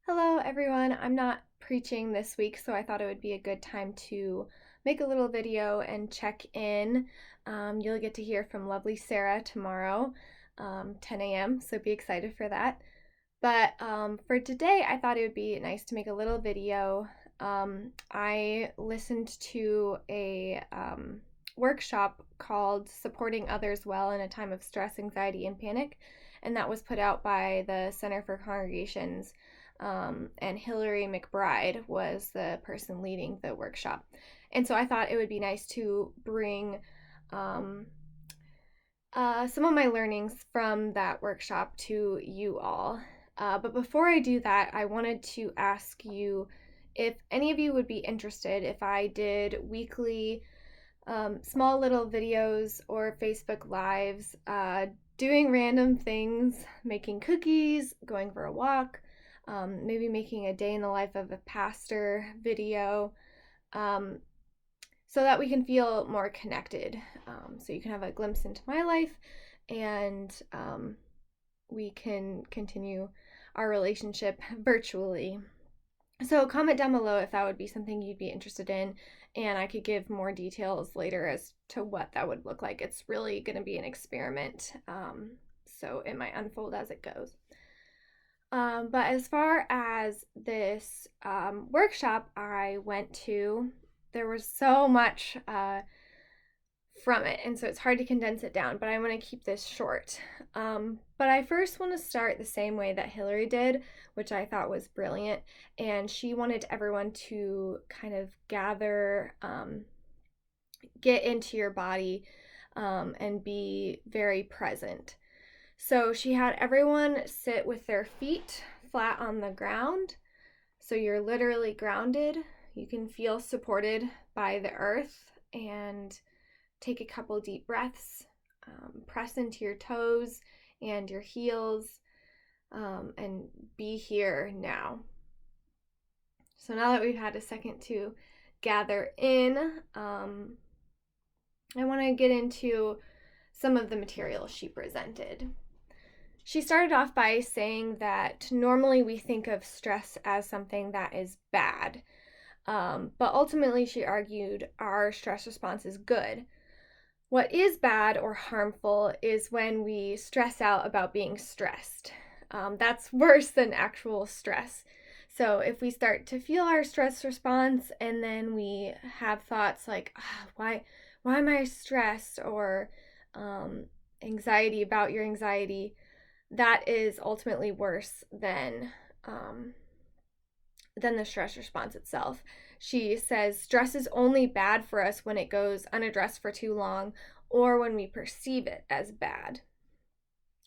Hello, everyone. I'm not preaching this week, so I thought it would be a good time to make a little video and check in. You'll get to hear from lovely Sarah tomorrow, 10 a.m., so be excited for that. But for today, I thought it would be nice to make a little video. I listened to a workshop called Supporting Others Well in a Time of Stress, Anxiety, and Panic, and that was put out by the Center for Congregations. And Hillary McBride was the person leading the workshop. And so I thought it would be nice to bring some of my learnings from that workshop to you all. But before I do that, I wanted to ask you if any of you would be interested if I did weekly small little videos or Facebook Lives doing random things, making cookies, going for a walk, maybe making a day in the life of a pastor video, so that we can feel more connected. So you can have a glimpse into my life, and we can continue our relationship virtually. So comment down below if that would be something you'd be interested in, and I could give more details later as to what that would look like. It's really going to be an experiment, so it might unfold as it goes. But as far as this workshop I went to, there was so much from it, and so it's hard to condense it down, but I want to keep this short. But I first want to start the same way that Hillary did, which I thought was brilliant, and she wanted everyone to kind of gather, get into your body, and be very present. So she had everyone sit with their feet flat on the ground. So you're literally grounded. You can feel supported by the earth, and take a couple deep breaths. Press into your toes and your heels, and be here now. So now that we've had a second to gather in, I want to get into some of the material she presented. She started off by saying that normally we think of stress as something that is bad, but ultimately she argued our stress response is good. What is bad or harmful is when we stress out about being stressed. That's worse than actual stress. So if we start to feel our stress response and then we have thoughts like, why am I stressed, or anxiety about your anxiety, that is ultimately worse than the stress response itself. She says stress is only bad for us when it goes unaddressed for too long, or when we perceive it as bad.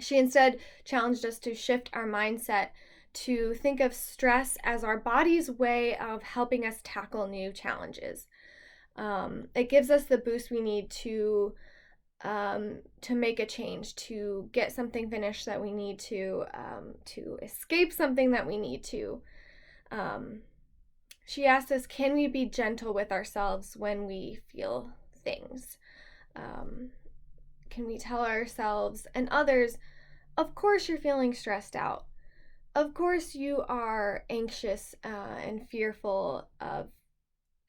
She instead challenged us to shift our mindset to think of stress as our body's way of helping us tackle new challenges. It gives us the boost we need to make a change, to get something finished that we need to escape something that we need to. She asked us, can we be gentle with ourselves when we feel things? Can we tell ourselves and others, of course you're feeling stressed out. Of course you are anxious and fearful of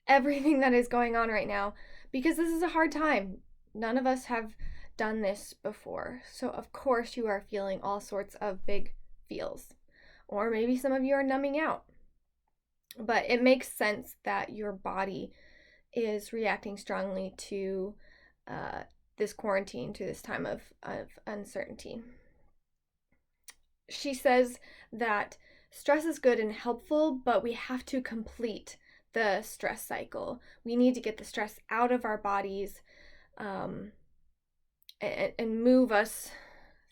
everything that is going on right now, because this is a hard time. None of us have done this before. So of course you are feeling all sorts of big feels. Or maybe some of you are numbing out. But it makes sense that your body is reacting strongly to this quarantine, to this time of uncertainty. She says that stress is good and helpful, but we have to complete the stress cycle. We need to get the stress out of our bodies, and move us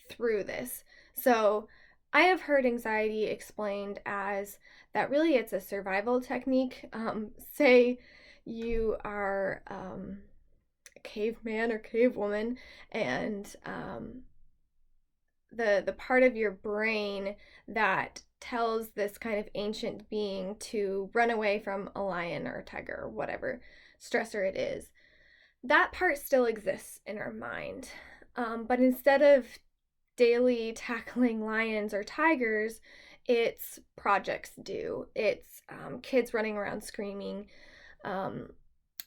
through this. So I have heard anxiety explained as that really it's a survival technique. Say you are a caveman or cavewoman, and the part of your brain that tells this kind of ancient being to run away from a lion or a tiger or whatever stressor it is, that part still exists in our mind. But instead of daily tackling lions or tigers, it's projects due, it's kids running around screaming. Um,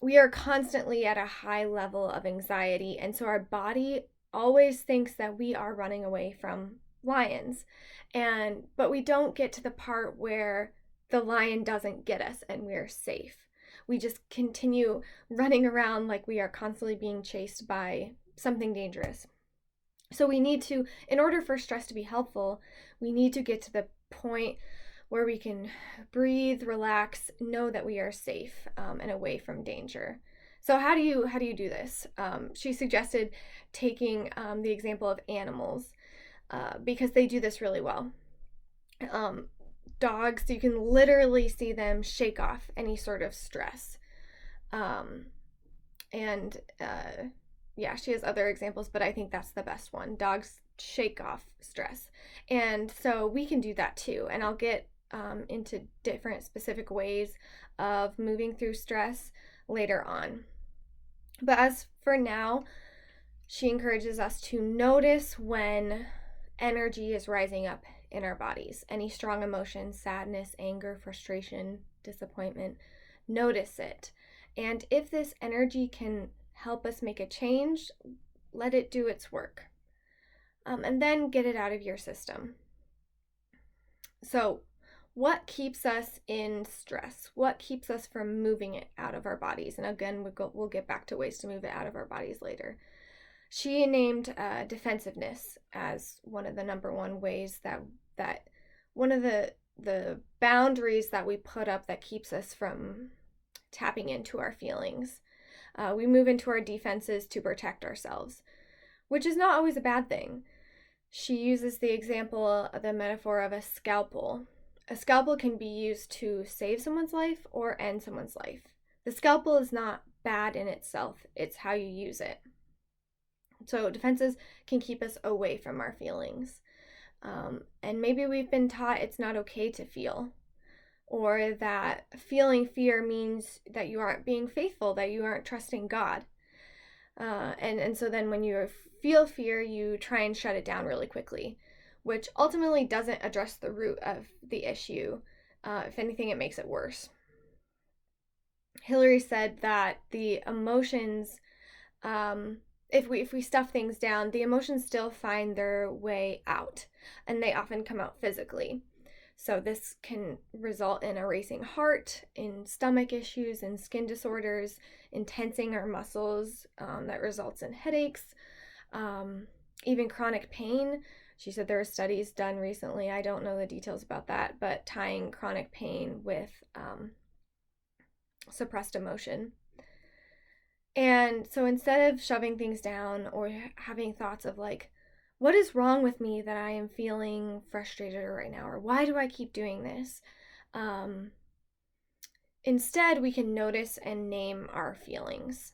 we are constantly at a high level of anxiety, and so our body always thinks that we are running away from lions. But we don't get to the part where the lion doesn't get us and we're safe. We just continue running around like we are constantly being chased by something dangerous. So we need to, in order for stress to be helpful, we need to get to the point where we can breathe, relax, know that we are safe and away from danger. So how do you do this? She suggested taking the example of animals because they do this really well. Dogs, you can literally see them shake off any sort of stress. Um, and yeah, she has other examples, but I think that's the best one. Dogs shake off stress. And so we can do that too. And I'll get into different specific ways of moving through stress later on. But as for now, she encourages us to notice when energy is rising up in our bodies. Any strong emotions, sadness, anger, frustration, disappointment, notice it. And if this energy can help us make a change, let it do its work. And then get it out of your system. So, what keeps us in stress? What keeps us from moving it out of our bodies? And again, we'll get back to ways to move it out of our bodies later. She named defensiveness as one of the number one ways that one of the boundaries that we put up that keeps us from tapping into our feelings. We move into our defenses to protect ourselves, which is not always a bad thing. She uses the example, the metaphor of a scalpel. A scalpel can be used to save someone's life or end someone's life. The scalpel is not bad in itself, it's how you use it. So defenses can keep us away from our feelings. And maybe we've been taught it's not okay to feel, or that feeling fear means that you aren't being faithful, that you aren't trusting God. And so then when you feel fear, you try and shut it down really quickly, which ultimately doesn't address the root of the issue. If anything, it makes it worse. Hillary said that the emotions, if we stuff things down, the emotions still find their way out, and they often come out physically. So this can result in a racing heart, in stomach issues, in skin disorders, in tensing our muscles that results in headaches, even chronic pain. She said there were studies done recently, I don't know the details about that, but tying chronic pain with suppressed emotion. And so instead of shoving things down or having thoughts of like, what is wrong with me that I am feeling frustrated right now? Or why do I keep doing this? Instead, we can notice and name our feelings.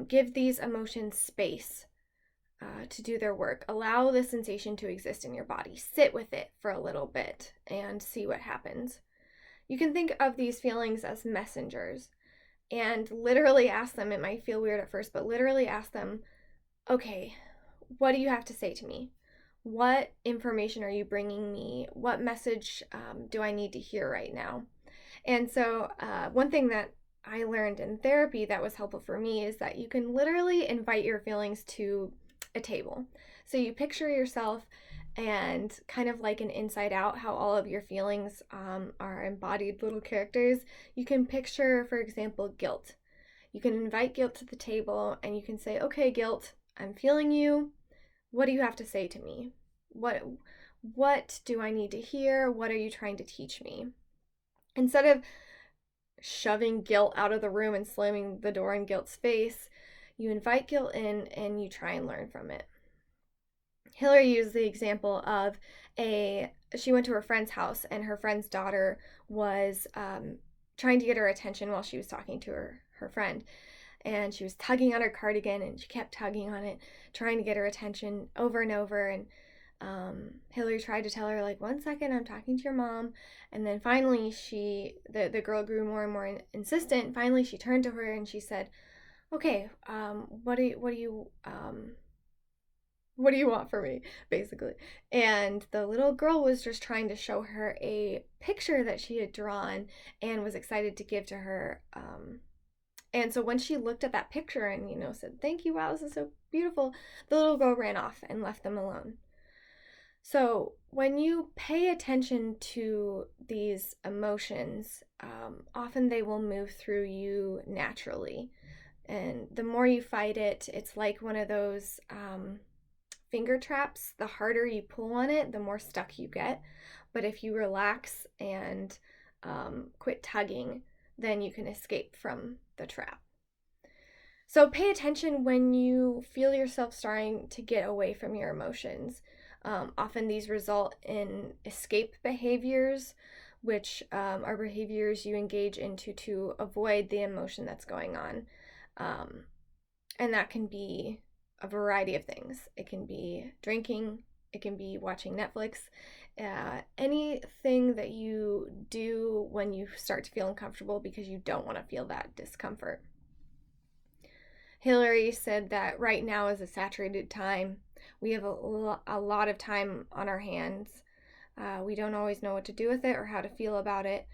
Give these emotions space to do their work. Allow the sensation to exist in your body. Sit with it for a little bit and see what happens. You can think of these feelings as messengers and literally ask them. It might feel weird at first, but literally ask them, okay, what do you have to say to me? What information are you bringing me? What message do I need to hear right now? And so one thing that I learned in therapy that was helpful for me is that you can literally invite your feelings to a table. So you picture yourself and kind of like an Inside Out, how all of your feelings are embodied little characters. You can picture, for example, guilt. You can invite guilt to the table and you can say, okay, guilt, I'm feeling you. What do you have to say to me? What do I need to hear? What are you trying to teach me? Instead of shoving guilt out of the room and slamming the door in guilt's face, you invite guilt in and you try and learn from it. Hillary used the example of she went to her friend's house and her friend's daughter was trying to get her attention while she was talking to her friend. And she was tugging on her cardigan and she kept tugging on it, trying to get her attention over and over. And Hillary tried to tell her, like, 1 second, I'm talking to your mom. And then finally the girl grew more and more insistent. Finally, she turned to her and she said, okay, what do you What do you want from me? Basically. And the little girl was just trying to show her a picture that she had drawn and was excited to give to her. And so when she looked at that picture and, said, "Thank you, wow, this is so beautiful," the little girl ran off and left them alone. So when you pay attention to these emotions, often they will move through you naturally. And the more you fight it, it's like one of those finger traps. The harder you pull on it, the more stuck you get. But if you relax and quit tugging, then you can escape from the trap. So pay attention when you feel yourself starting to get away from your emotions. Often these result in escape behaviors, which are behaviors you engage into to avoid the emotion that's going on. And that can be a variety of things. It can be drinking, it can be watching Netflix, anything that you do when you start to feel uncomfortable because you don't want to feel that discomfort. Hillary said that right now is a saturated time. We have a lot of time on our hands. We don't always know what to do with it or how to feel about it.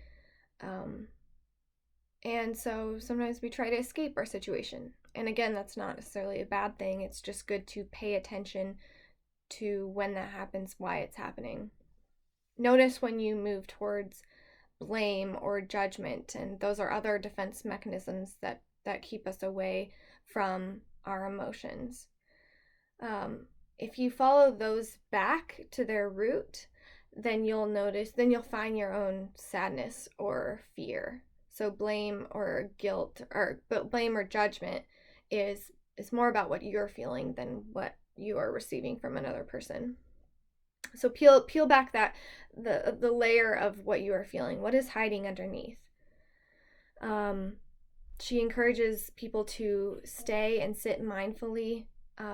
And so sometimes we try to escape our situation. And again, that's not necessarily a bad thing. It's just good to pay attention to when that happens, why it's happening. Notice when you move towards blame or judgment, and those are other defense mechanisms that keep us away from our emotions. If you follow those back to their root, then you'll find your own sadness or fear. So blame or guilt or blame or judgment is more about what you're feeling than what you are receiving from another person. So peel back the layer of what you are feeling. What is hiding underneath? She encourages people to stay and sit mindfully,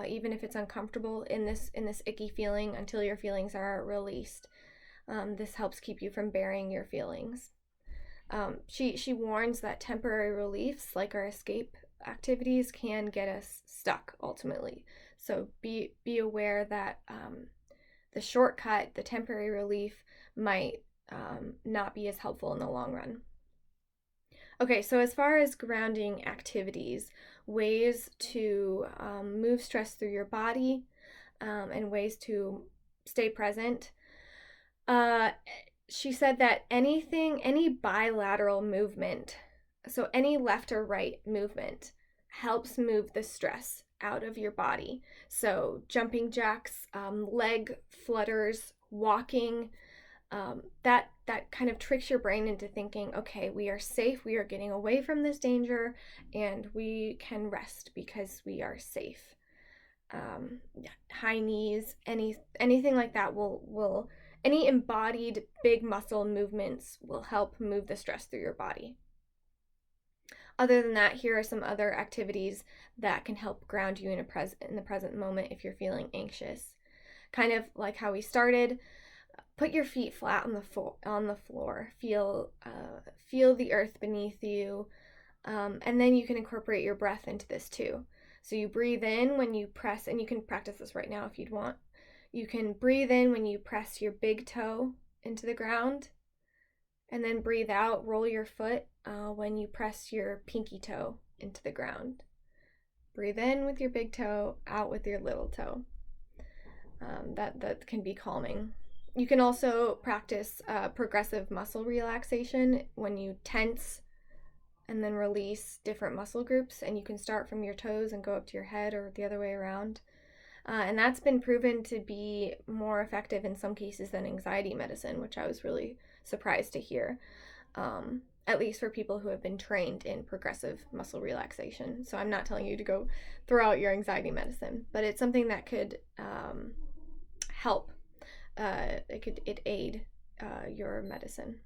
even if it's uncomfortable in this icky feeling, until your feelings are released. This helps keep you from burying your feelings. She warns that temporary reliefs, like our escape activities, can get us stuck ultimately. So be aware that the shortcut, the temporary relief, might not be as helpful in the long run. Okay, so as far as grounding activities, ways to move stress through your body, and ways to stay present. She said that any bilateral movement, so any left or right movement, helps move the stress out of your body. So jumping jacks, leg flutters, walking, that kind of tricks your brain into thinking, okay, we are safe, we are getting away from this danger, and we can rest because we are safe. High knees, anything like that will any embodied big muscle movements will help move the stress through your body. Other than that, here are some other activities that can help ground you in the present moment if you're feeling anxious. Kind of like how we started, put your feet flat on the floor. Feel the earth beneath you, and then you can incorporate your breath into this too. So you breathe in when you press, and you can practice this right now if you'd want. You can breathe in when you press your big toe into the ground, and then breathe out, roll your foot when you press your pinky toe into the ground. Breathe in with your big toe, out with your little toe. That can be calming. You can also practice progressive muscle relaxation when you tense and then release different muscle groups, and you can start from your toes and go up to your head or the other way around. And that's been proven to be more effective in some cases than anxiety medicine, which I was really surprised to hear, at least for people who have been trained in progressive muscle relaxation. So I'm not telling you to go throw out your anxiety medicine, but it's something that could help. It aid your medicine.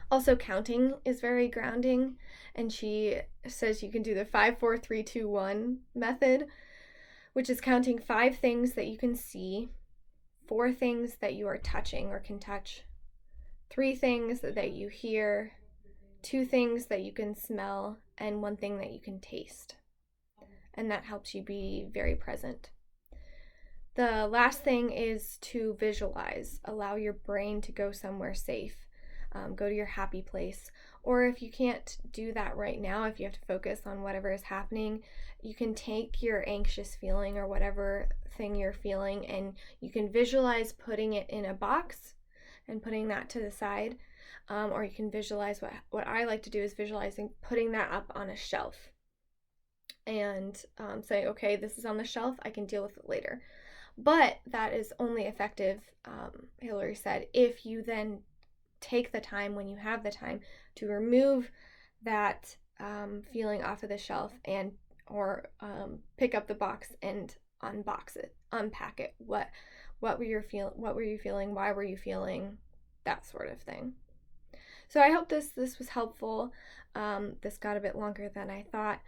Also, counting is very grounding, and she says you can do the 5, 4, 3, 2, 1 method, which is counting 5 things that you can see, 4 things that you are touching or can touch, 3 things that you hear, 2 things that you can smell, and 1 thing that you can taste. And that helps you be very present. The last thing is to visualize. Allow your brain to go somewhere safe. Go to your happy place. Or if you can't do that right now, if you have to focus on whatever is happening, you can take your anxious feeling or whatever thing you're feeling and you can visualize putting it in a box and putting that to the side. Or you can visualize what I like to do is visualizing putting that up on a shelf and say, okay, this is on the shelf, I can deal with it later. But that is only effective, Hillary said, if you then take the time, when you have the time, to remove that feeling off of the shelf and or pick up the box and unbox it, unpack it. What were you feeling? Why were you feeling? That sort of thing. So I hope this was helpful. This got a bit longer than I thought,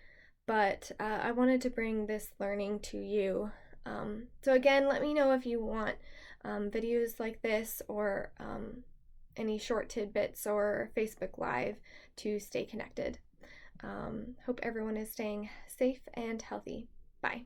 but I wanted to bring this learning to you. So again, let me know if you want videos like this or any short tidbits or Facebook Live to stay connected. Hope everyone is staying safe and healthy. Bye.